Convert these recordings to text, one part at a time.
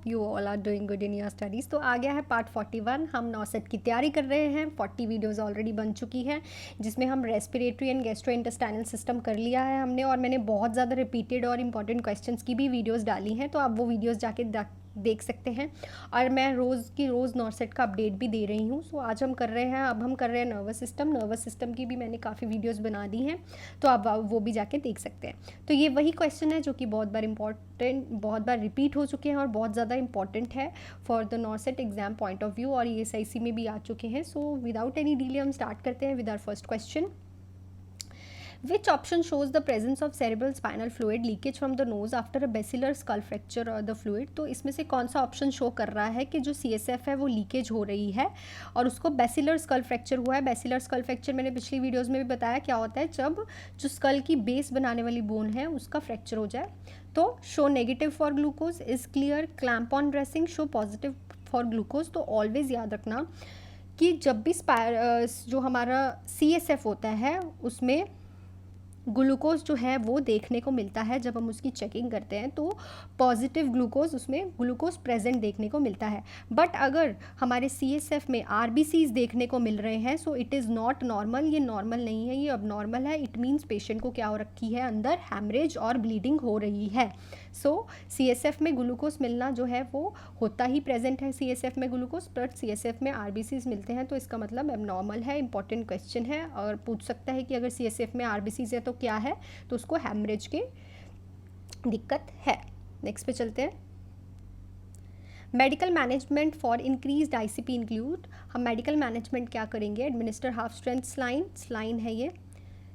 You all are doing good in your studies. तो आ गया है पार्ट 41। हम नॉसेट की तैयारी कर रहे हैं। 40 वीडियोज़ ऑलरेडी बन चुकी हैं जिसमें हम respiratory and gastro intestinal system कर लिया है हमने, और मैंने बहुत ज़्यादा रिपीटेड और इंपॉर्टेंट क्वेश्चंस की भी वीडियोज़ डाली हैं, तो आप वो वीडियोज़ जाके देख सकते हैं। और मैं रोज़ नॉर्सेट का अपडेट भी दे रही हूँ। सो आज हम कर रहे हैं, अब हम कर रहे हैं नर्वस सिस्टम की भी मैंने काफ़ी वीडियोस बना दी हैं, तो आप वो भी जाके देख सकते हैं। तो ये वही क्वेश्चन है जो कि बहुत बार रिपीट हो चुके हैं और बहुत ज़्यादा इंपॉर्टेंट है for the NORCET exam point of view, और ये SIC में भी आ चुके हैं। सो विदाउट एनी डिले हम स्टार्ट करते हैं with our first question. Which option shows the presence of cerebral spinal fluid leakage from the nose after a basilar skull fracture or the fluid? तो इसमें से कौन सा ऑप्शन शो कर रहा है कि जो CSF है वो लीकेज हो रही है और उसको बेसिलर स्कल फ्रैक्चर हुआ है। बेसिलर स्कल फ्रैक्चर मैंने पिछली वीडियोस में भी बताया क्या होता है, जब जो स्कल की बेस बनाने वाली बोन है उसका फ्रैक्चर हो जाए। तो show negative for glucose, is clear, clamp on dressing, show positive for glucose. तो ऑलवेज याद रखना कि जब भी जो हमारा CSF होता है उसमें ग्लूकोज जो है वो देखने को मिलता है, जब हम उसकी चेकिंग करते हैं तो पॉजिटिव ग्लूकोज, उसमें ग्लूकोज प्रेजेंट देखने को मिलता है। बट अगर हमारे CSF में RBCs देखने को मिल रहे हैं, so it is not normal, ये नॉर्मल नहीं है, ये अब नॉर्मल है। इट मीन्स पेशेंट को क्या हो रखी है, अंदर हैमरेज और ब्लीडिंग हो रही है। सो CSF में ग्लूकोज मिलना जो है वो होता ही प्रेजेंट है CSF में ग्लूकोज, बट CSF में RBCs मिलते हैं, तो इसका मतलब एबनॉर्मल है। इंपॉर्टेंट क्वेश्चन है और पूछ सकता है कि अगर CSF में RBCs है तो क्या है, तो उसको हैमरेज की दिक्कत है। नेक्स्ट पे चलते हैं। Medical management for increased ICP include. हम मेडिकल मैनेजमेंट क्या करेंगे, एडमिनिस्टर हाफ स्ट्रेंथ स्लाइन है ये,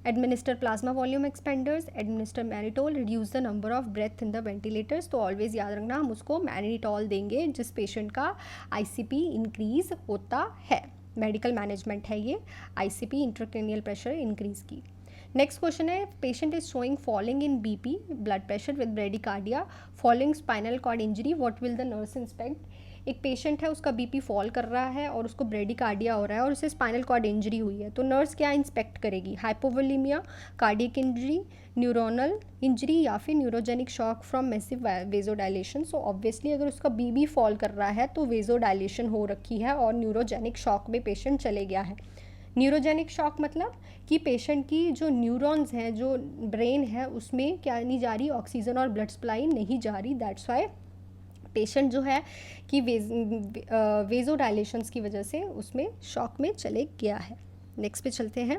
administer plasma volume expanders, administer mannitol, reduce the number of breath in the ventilators. तो ऑलवेज याद रखना हम उसको मैनिटोल देंगे जिस पेशेंट का ICP इंक्रीज होता है। मेडिकल मैनेजमेंट है ये, ICP इंट्राक्रैनियल प्रेशर इंक्रीज की। नेक्स्ट क्वेश्चन है, patient is showing falling in BP blood pressure with bradycardia following spinal cord injury, what will the nurse inspect. एक पेशेंट है, उसका BP फॉल कर रहा है और उसको ब्रेडिकार्डिया हो रहा है और उसे स्पाइनल कॉर्ड इंजरी हुई है, तो नर्स क्या इंस्पेक्ट करेगी, hypovolaemia, cardiac injury, neuronal injury या फिर neurogenic shock from massive vasodilation. So obviously अगर उसका BP फॉल कर रहा है तो वेजोडाइलेशन हो रखी है और न्यूरोजेनिक शॉक में पेशेंट चले गया है। न्यूरोजेनिक शॉक मतलब कि पेशेंट की जो न्यूरॉन्स हैं, जो ब्रेन है, उसमें क्या नहीं जा रही, ऑक्सीजन और ब्लड सप्लाई नहीं जा रही, दैट्स वाई पेशेंट जो है कि वेजोडाइलेशंस की वजह से उसमें शॉक में चले गया है। नेक्स्ट पे चलते हैं।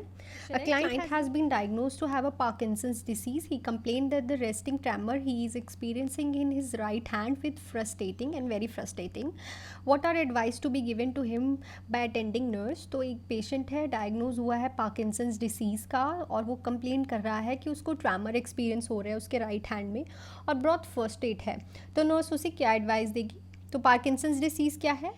A client has been diagnosed to have a Parkinson's disease. He complained that the resting tremor he is experiencing in his right hand with frustrating and very frustrating. What are advice to be given to him by attending nurse. तो एक patient है, diagnose हुआ है Parkinson's disease का, और वो complain कर रहा है कि उसको ट्रेमर एक्सपीरियंस हो रहा है उसके राइट हैंड में और बहुत फ्रस्ट्रेट है, तो नर्स उसे क्या एडवाइस देगी। तो पार्किंसंस डिसीज़ क्या है,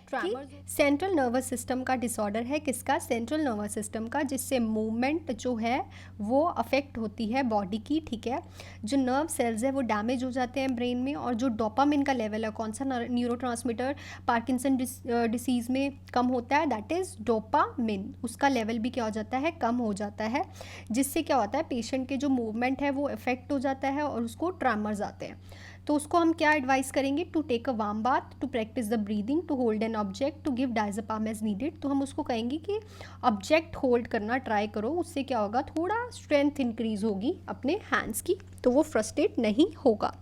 सेंट्रल नर्वस सिस्टम का डिसऑर्डर है। किसका, सेंट्रल नर्वस सिस्टम का, जिससे मूवमेंट जो है वो अफेक्ट होती है बॉडी की, ठीक है। जो नर्व सेल्स है वो डैमेज हो जाते हैं ब्रेन में, और जो डोपामिन का लेवल है, कौन सा न्यूरोट्रांसमीटर पार्किंसन डिसीज़ में कम होता है, दैट इज़ डोपामिन, उसका लेवल भी क्या हो जाता है, कम हो जाता है, जिससे क्या होता है, पेशेंट के जो मूवमेंट है वो अफेक्ट हो जाता है और उसको ट्रेमर्स आते हैं। तो उसको हम क्या एडवाइस करेंगे, to take a warm bath, to practise the breathing, to hold an object, to give diazepam as needed. तो हम उसको कहेंगे कि ऑब्जेक्ट होल्ड करना ट्राई करो, उससे क्या होगा, थोड़ा स्ट्रेंथ इंक्रीज होगी अपने हैंड्स की, तो वो फ्रस्ट्रेट नहीं होगा।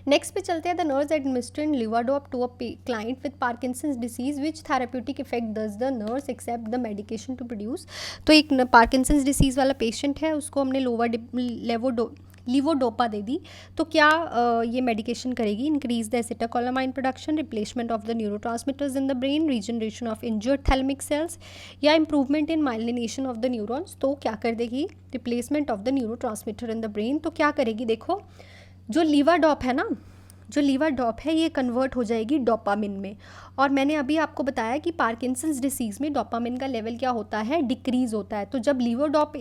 नेक्स्ट पे चलते हैं। The nurse administering levodopa to a client with Parkinson's disease, which therapeutic effect does the nurse expect the medication to produce. तो एक पार्किंसंस डिसीज़ वाला पेशेंट है, उसको हमने लीवोडोपा दे दी, तो क्या ये मेडिकेशन करेगी, increase the acetylcholine production, replacement of the neurotransmitters in the brain, regeneration of injured thalamic cells, या improvement in myelination of the neurons. तो क्या कर देगी, replacement of the neurotransmitter in the brain. तो क्या करेगी, देखो जो लीवाडोप है ना, जो लीवाडोप है ये कन्वर्ट हो जाएगी डोपामिन में, और मैंने अभी आपको बताया कि पार्किंसंस डिसीज़ में डोपामिन का लेवल क्या होता है, डिक्रीज़ होता है। तो जब लीवोडोप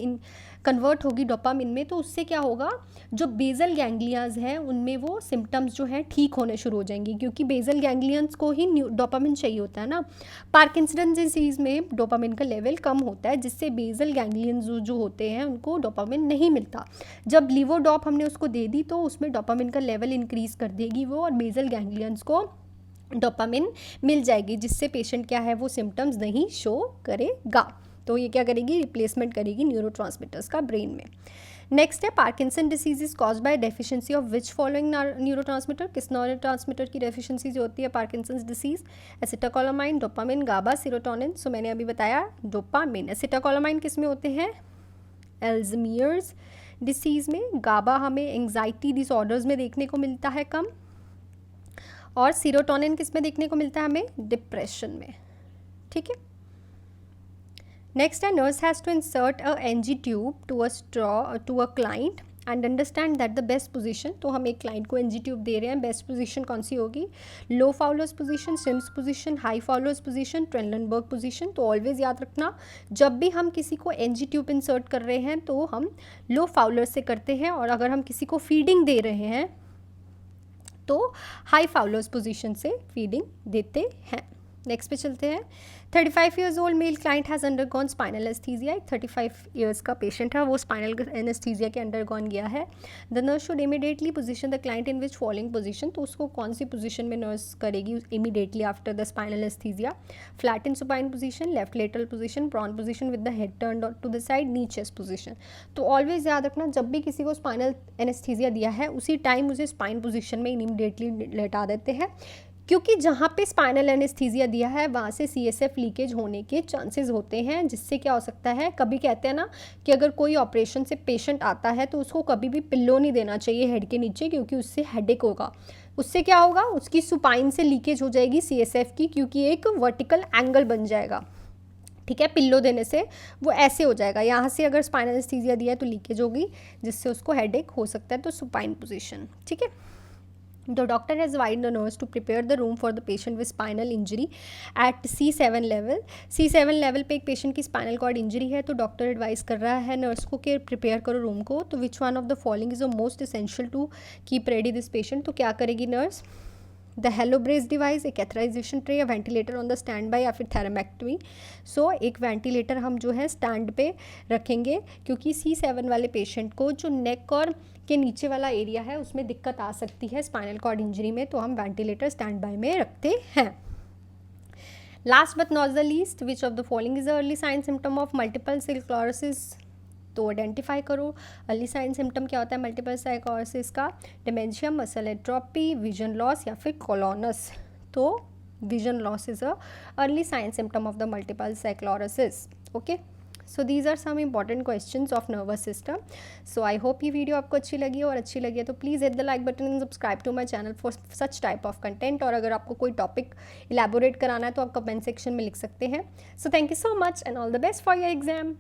कन्वर्ट होगी डोपामिन में, तो उससे क्या होगा, जो बेसल गैंग्लियाज हैं उनमें वो सिम्टम्स जो हैं ठीक होने शुरू हो जाएंगी, क्योंकि बेसल गैंग्लियंस को ही डोपामिन चाहिए होता है ना। पार्किंसन डिजीज़ में डोपामिन का लेवल कम होता है, जिससे बेसल गैंग्लियंस जो होते हैं उनको डोपामिन नहीं मिलता। जब लीवोडॉप हमने उसको दे दी तो उसमें डोपामिन का लेवल इंक्रीज़ कर देगी वो, और बेसल गैंग्लियंस को डोपामिन मिल जाएगी, जिससे पेशेंट क्या है वो सिम्टम्स नहीं शो करेगा। तो ये क्या करेगी, रिप्लेसमेंट करेगी न्यूरोट्रांसमीटर्स का ब्रेन में। नेक्स्ट है Parkinson disease is cause by deficiency of which following neurotransmitter, किस न्यूरोट्रांसमीटर की डेफिशिएंसी जो होती है पार्किंसन डिसीज, एसिटाकोलामाइन, डोपामिन, गाबा, सीरोटोनिन। सो मैंने अभी बताया डोपामिन। एसिटाकोलामाइन किस में होते हैं, अल्जाइमर्स डिसीज़ में। गाबा हमें एंग्जाइटी डिसऑर्डर्स में देखने को मिलता है कम, और सीरोटोनिन किस में देखने को मिलता है हमें, डिप्रेशन में। ठीक है। नेक्स्ट है nurse has to insert a NG tube to a straw to a client and understand that the best position. तो हम एक क्लाइंट को एनजी ट्यूब दे रहे हैं, बेस्ट पोजीशन कौन सी होगी, low Fowler's position, Sims position, high Fowler's position, Trendelenburg position. तो ऑलवेज याद रखना, जब भी हम किसी को एनजी ट्यूब इंसर्ट कर रहे हैं तो हम लो फाउलर से करते हैं, और अगर हम किसी को फीडिंग दे रहे हैं तो हाई फाउलर्स पोजीशन से फीडिंग देते हैं। नेक्स्ट पे चलते हैं। 35 years old male client has undergone spinal anaesthesia. 35 years का पेशेंट है, वो स्पाइनल एनेस्थीजिया के अंडरगॉन गया है। The nurse should immediately position the client in which following position. तो उसको कौन सी पोजीशन में नर्स करेगी immediately after the spinal anaesthesia, flat in supine position, left lateral position, prone position with the head turn to the side, knee chest position. तो always याद रखना, जब भी किसी को स्पाइनल एनेस्थीजिया दिया है उसी टाइम उसे स्पाइन पोजीशन में इमीडिएटली लेटा देते हैं, क्योंकि जहाँ पे स्पाइनल एनेस्थीसिया दिया है वहाँ से सीएसएफ लीकेज होने के चांसेस होते हैं, जिससे क्या हो सकता है, कभी कहते हैं ना कि अगर कोई ऑपरेशन से पेशेंट आता है तो उसको कभी भी पिल्लो नहीं देना चाहिए हेड के नीचे, क्योंकि उससे हेडेक होगा। उससे क्या होगा, उसकी सुपाइन से लीकेज हो जाएगी सीएसएफ की, क्योंकि एक वर्टिकल एंगल बन जाएगा। ठीक है, पिल्लो देने से वो ऐसे हो जाएगा, यहाँ से अगर स्पाइनल एनेस्थीसिया दिया है तो लीकेज होगी, जिससे उसको हेडेक हो सकता है। तो सुपाइन पोजीशन। ठीक है। The doctor has advised the nurse to prepare the room for the patient with spinal injury at C7 level. C7 level पे एक पेशेंट की स्पाइनल कॉर्ड इंजरी है, तो डॉक्टर एडवाइस कर रहा है नर्स को कि प्रिपेयर करो रूम को। तो which one of the following is the most essential to keep ready this patient. तो क्या करेगी nurse, the halo brace device, एक कैथराइजेशन ट्रे, या ventilator on the standby, या फिर थेरामेक्टमी। सो एक वेंटिलेटर हम जो है स्टैंड पे रखेंगे, क्योंकि C7 वाले पेशेंट को जो नेक और के नीचे वाला एरिया है उसमें दिक्कत आ सकती है स्पाइनल कॉर्ड इंजरी में, तो हम वेंटिलेटर स्टैंड बाय में रखते हैं। Last but not the least, which of the following is early sign symptom of multiple sclerosis. तो आइडेंटिफाई करो अर्ली साइन सिम्टम क्या होता है मल्टीपल स्क्लेरोसिस का, dementia, muscle atrophy, vision loss, या फिर कोलोनस। तो vision loss is a early sign symptom of the multiple sclerosis. Okay, so these are some important questions of nervous system. So I hope ये video आपको अच्छी लगी, और अच्छी लगी है तो please hit the like button and subscribe to my channel for such type of content. और अगर आपको कोई टॉपिक इलेबोरेट कराना है तो आप कमेंट सेक्शन में लिख सकते हैं। So thank you so much and all the best for your exam.